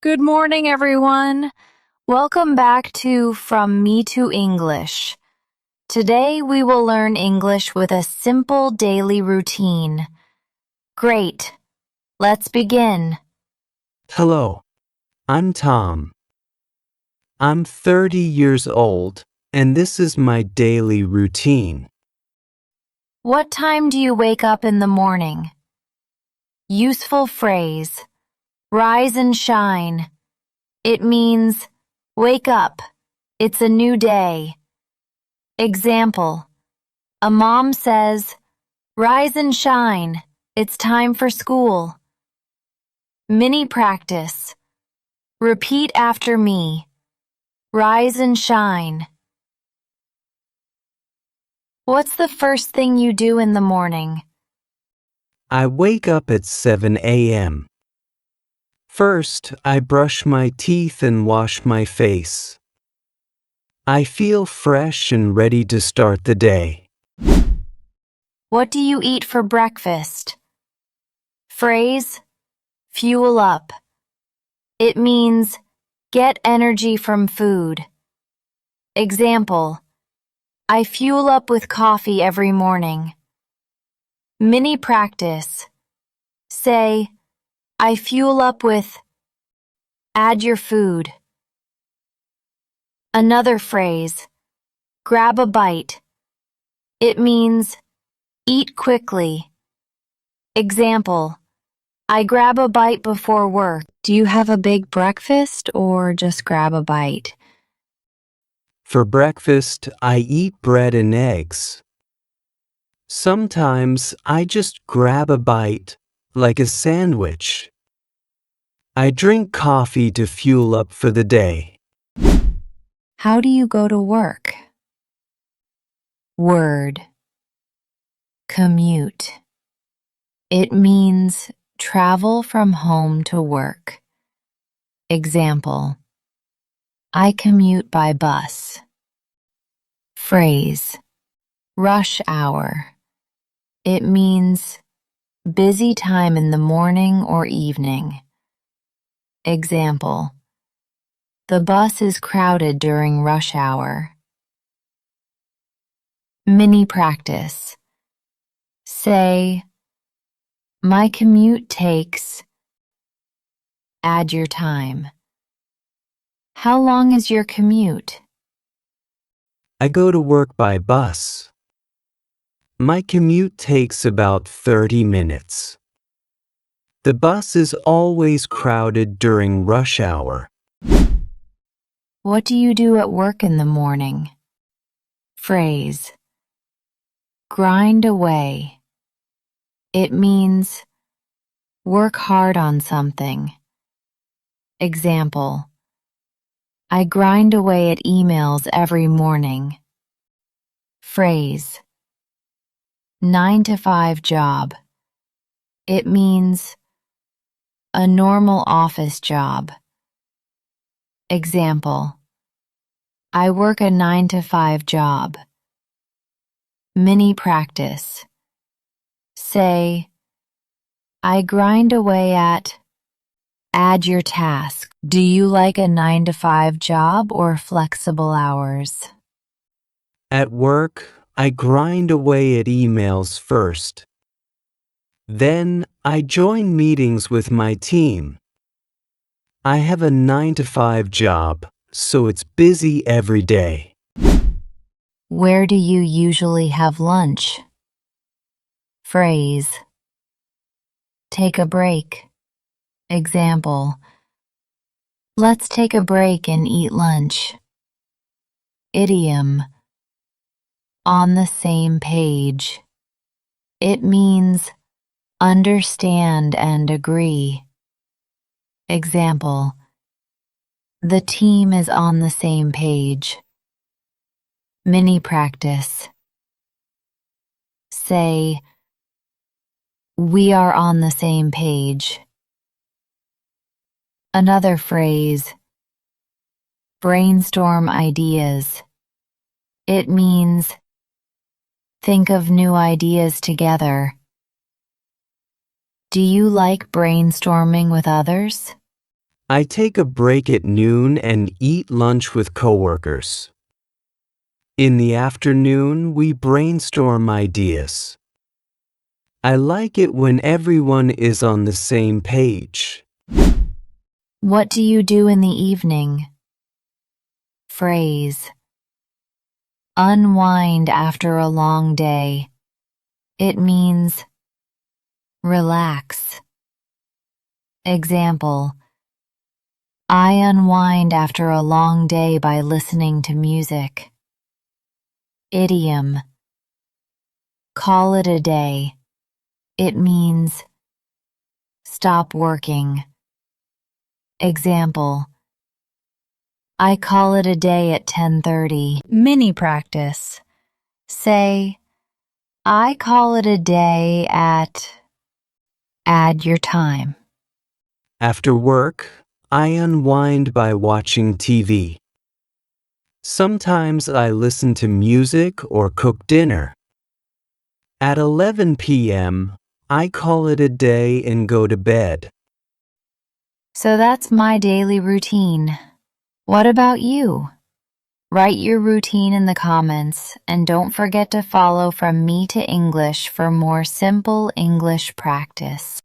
Good morning, everyone. Welcome back to From Me to English. Today we will learn English with a simple daily routine. Great. Let's begin. Hello, I'm Tom. I'm 30 years old, and this is my daily routine. What time do you wake up in the morning? Useful phrase. Rise and shine. It means, wake up. It's a new day. Example. A mom says, rise and shine. It's time for school. Mini practice. Repeat after me. Rise and shine. What's the first thing you do in the morning? I wake up at 7 a.m. First, I brush my teeth and wash my face. I feel fresh and ready to start the day. What do you eat for breakfast? Phrase, fuel up. It means, get energy from food. Example, I fuel up with coffee every morning. Mini practice. Say, I fuel up with, add your food. Another phrase, grab a bite. It means, eat quickly. Example, I grab a bite before work. Do you have a big breakfast or just grab a bite? For breakfast, I eat bread and eggs. Sometimes I just grab a bite, like a sandwich. I drink coffee to fuel up for the day. How do you go to work? Word. Commute. It means travel from home to work. Example, I commute by bus. Phrase, rush hour. It means busy time in the morning or evening. Example, the bus is crowded during rush hour. Mini practice. Say, my commute takes, add your time. How long is your commute? I go to work by bus. My commute takes about 30 minutes. The bus is always crowded during rush hour. What do you do at work in the morning? Phrase, grind away. It means work hard on something. Example, I grind away at emails every morning. Phrase, 9 to 5 job. It means a normal office job. Example, I work a 9 to 5 job. Mini practice. Say, I grind away at, add your task. Do you like a 9 to 5 job or flexible hours? At work, I grind away at emails first. Then, I join meetings with my team. I have a 9 to 5 job, so it's busy every day. Where do you usually have lunch? Phrase, take a break. Example, let's take a break and eat lunch. Idiom, on the same page. It means understand and agree. Example, the team is on the same page. Mini practice. Say, we are on the same page. Another phrase, brainstorm ideas. It means think of new ideas together. Do you like brainstorming with others? I take a break at noon and eat lunch with coworkers. In the afternoon, we brainstorm ideas. I like it when everyone is on the same page. What do you do in the evening? Phrase. Unwind after a long day. It means relax. Example. I unwind after a long day by listening to music. Idiom. Call it a day. It means stop working. Example. I call it a day at 10:30. Mini practice. Say, I call it a day at... Add your time. After work, I unwind by watching TV. Sometimes I listen to music or cook dinner. At 11 p.m., I call it a day and go to bed. So that's my daily routine. What about you? Write your routine in the comments and don't forget to follow From Me to English for more simple English practice.